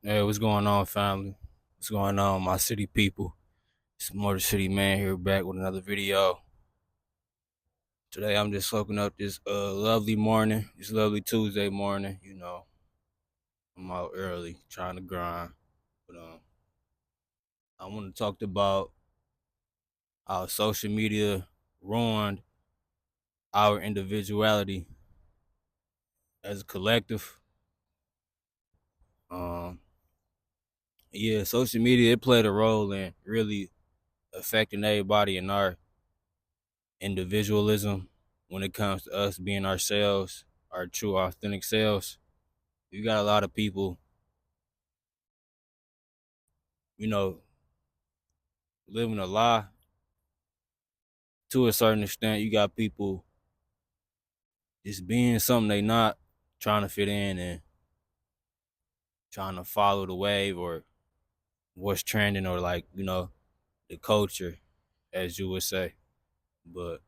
Hey, what's going on, family? What's going on, my city people? It's MotorCityMan here back with another video. Today I'm just soaking up this lovely morning, this lovely Tuesday morning. I'm out early trying to grind. But I want to talk about how social media ruined our individuality as a collective. Um, yeah, social media it played a role in really affecting everybody in our individualism when it comes to us being ourselves, our true authentic selves. You got a lot of people, you know, living a lie to a certain extent. You got people just being something they not, trying to fit in and trying to follow the wave or what's trending or like, the culture, as you would say. But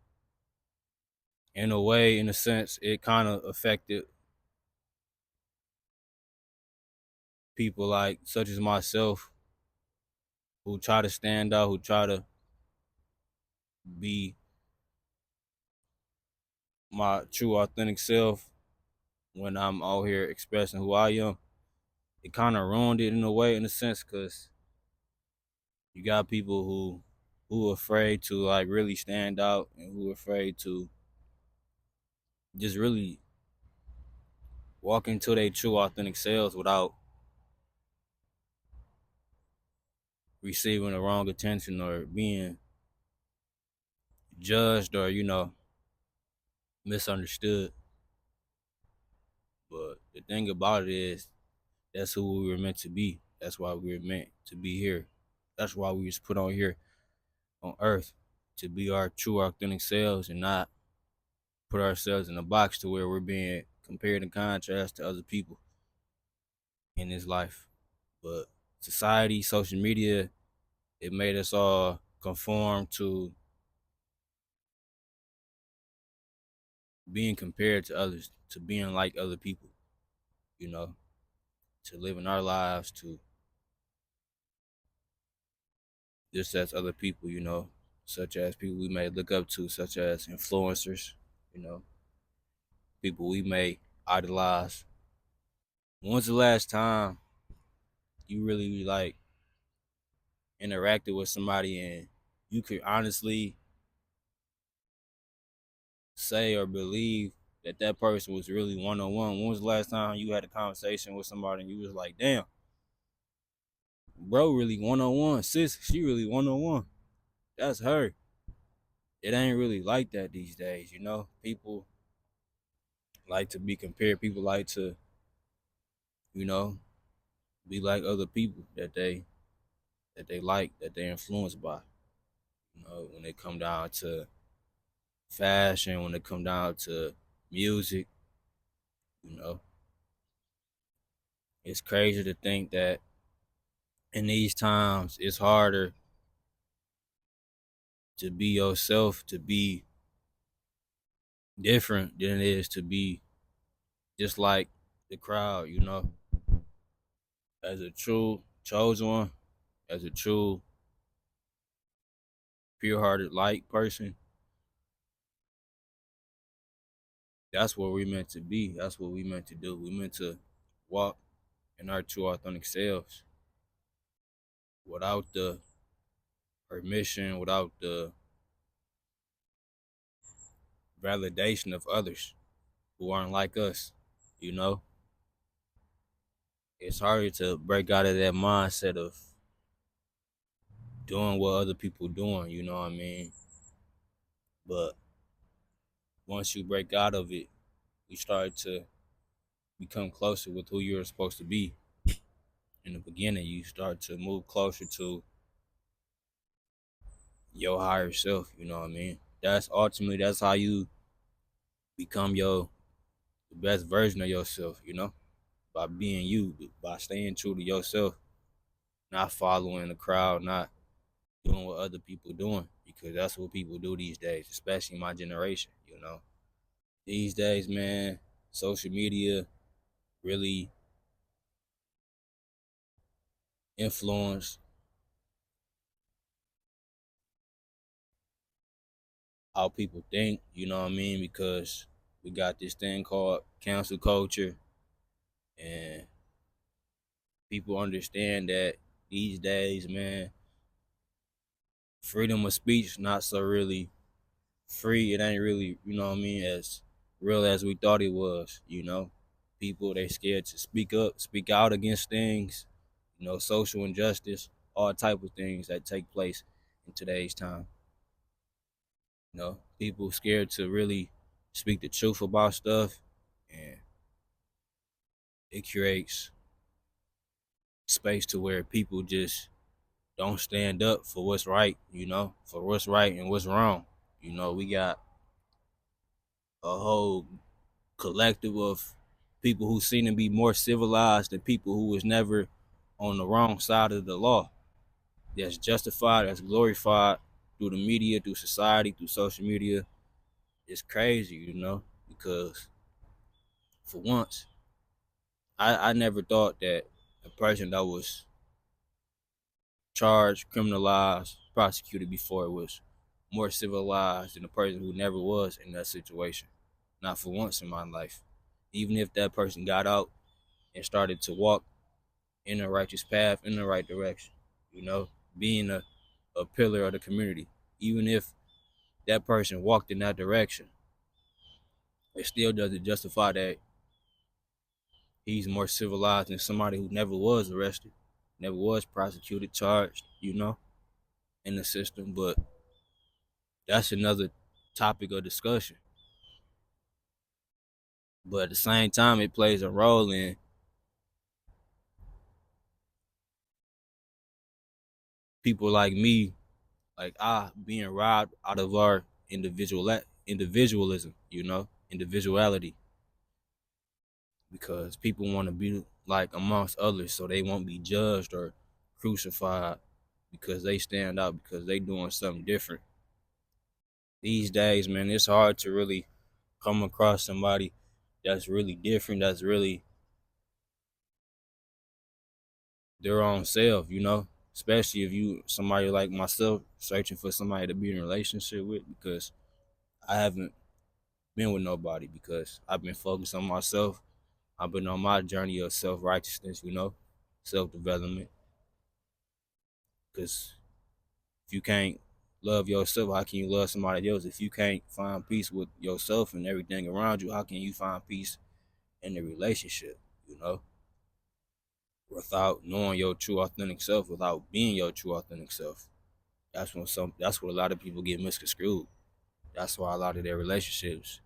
in a way, in a sense, it kind of affected people like such as myself who try to stand out, who try to be my true authentic self when I'm out here expressing who I am. It kind of ruined it in a way, in a sense, because you got people who are afraid to like really stand out and who are afraid to just really walk into their true authentic selves without receiving the wrong attention or being judged or misunderstood. But the thing about it is that's who we were meant to be. That's why we were meant to be here. That's why we was put on here on earth, to be our true authentic selves and not put ourselves in a box to where we're being compared and contrast to other people in this life. But society, social media, it made us all conform to being compared to others, to being like other people, you know, to living our lives to just as other people, such as people we may look up to, such as influencers, you know, people we may idolize. When's the last time you really like interacted with somebody and you could honestly say or believe that that person was really one on one? When was the last time you had a conversation with somebody and you was like, damn, bro, really one on one, sis, she really one on one. That's her. It ain't really like that these days, you know. People like to be compared. People like to, you know, be like other people that they like, that they're influenced by. When it come down to fashion, when it come down to music, you know, it's crazy to think that in these times it's harder to be yourself, to be different than it is to be just like the crowd, as a true chosen one, as a true pure hearted light person. That's what we meant to be. That's what we meant to do. We meant to walk in our true authentic selves without the permission, without the validation of others who aren't like us. You know, it's harder to break out of that mindset of doing what other people doing. You know what I mean? But once you break out of it, you start to become closer with who you're supposed to be. In the beginning, you start to move closer to your higher self. You know what I mean? That's how you become the best version of yourself. By being you, by staying true to yourself, not following the crowd, not doing what other people doing, because that's what people do these days, especially my generation. These days, man, social media really influence how people think, you know what I mean? Because we got this thing called cancel culture, and people understand that these days, man, freedom of speech not so really free. It ain't really, you know what I mean, as real as we thought it was, you know. People they scared to speak up, speak out against things, you know, social injustice, all type of things that take place in today's time. You know, people scared to really speak the truth about stuff, and it creates space to where people just don't stand up for what's right, you know, for what's right and what's wrong. You know, we got a whole collective of people who seem to be more civilized than people who was never on the wrong side of the law. That's justified, that's glorified through the media, through society, through social media. It's crazy, you know, because for once, I never thought that a person that was charged, criminalized, prosecuted before was more civilized than a person who never was in that situation. Not for once in my life. Even if that person got out and started to walk in the righteous path, in the right direction, you know, being a pillar of the community. Even if that person walked in that direction, it still doesn't justify that he's more civilized than somebody who never was arrested, never was prosecuted, charged, you know, in the system. But that's another topic of discussion. But at the same time, it plays a role in people like me, like being robbed out of our individualism, you know, individuality, because people want to be like amongst others, so they won't be judged or crucified because they stand out because they doing something different. These days, man, it's hard to really come across somebody that's really different, that's really their own self, you know. Especially if you somebody like myself searching for somebody to be in a relationship with, because I haven't been with nobody because I've been focused on myself. I've been on my journey of self righteousness, you know, self development. Because if you can't love yourself, how can you love somebody else? If you can't find peace with yourself and everything around you, how can you find peace in the relationship? You know, without knowing your true authentic self, without being your true authentic self. That's what a lot of people get misconstrued. That's why a lot of their relationships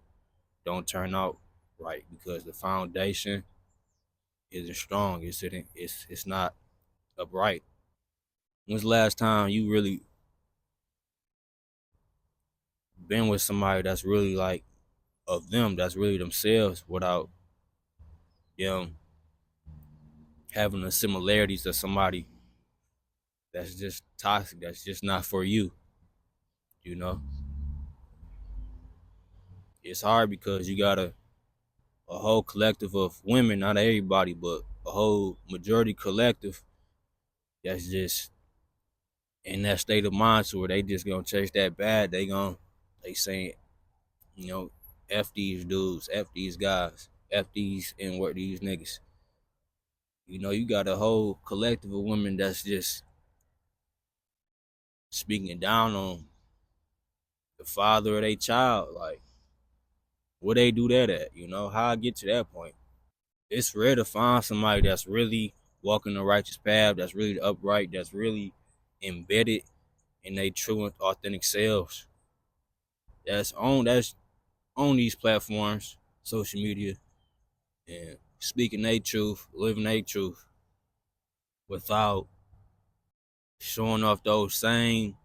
don't turn out right, because the foundation isn't strong. It's not upright. When's the last time you really been with somebody that's really like of them, that's really themselves, without them having the similarities of somebody that's just toxic, that's just not for you, you know? It's hard because you got a whole collective of women, not everybody, but a whole majority collective that's just in that state of mind to where they just gonna chase that bad. They saying, you know, F these dudes, F these guys, F these and what these niggas. You know, you got a whole collective of women that's just speaking down on the father of their child. Like, where they do that at? You know, how I get to that point? It's rare to find somebody that's really walking the righteous path, that's really upright, that's really embedded in their true and authentic selves. That's on these platforms, social media, and speaking their truth, living their truth, without showing off those same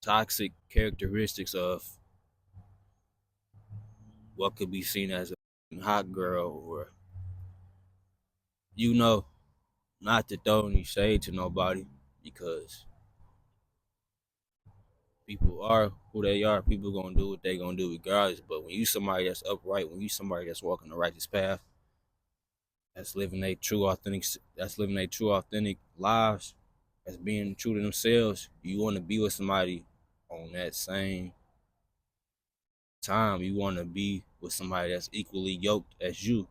toxic characteristics of what could be seen as a hot girl, or, you know, not to throw any shade to nobody, because people are who they are. People gonna do what they gonna do regardless. But when you somebody that's upright, when you somebody that's walking the righteous path, that's living a true authentic lives, that's being true to themselves. You want to be with somebody on that same time. You want to be with somebody that's equally yoked as you.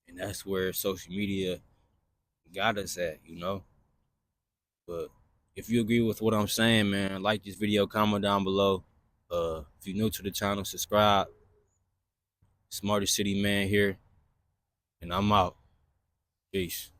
And that's where social media got us at. But if you agree with what I'm saying, man, like this video, comment down below. If you're new to the channel, subscribe. Smarter City Man here, and I'm out. Peace.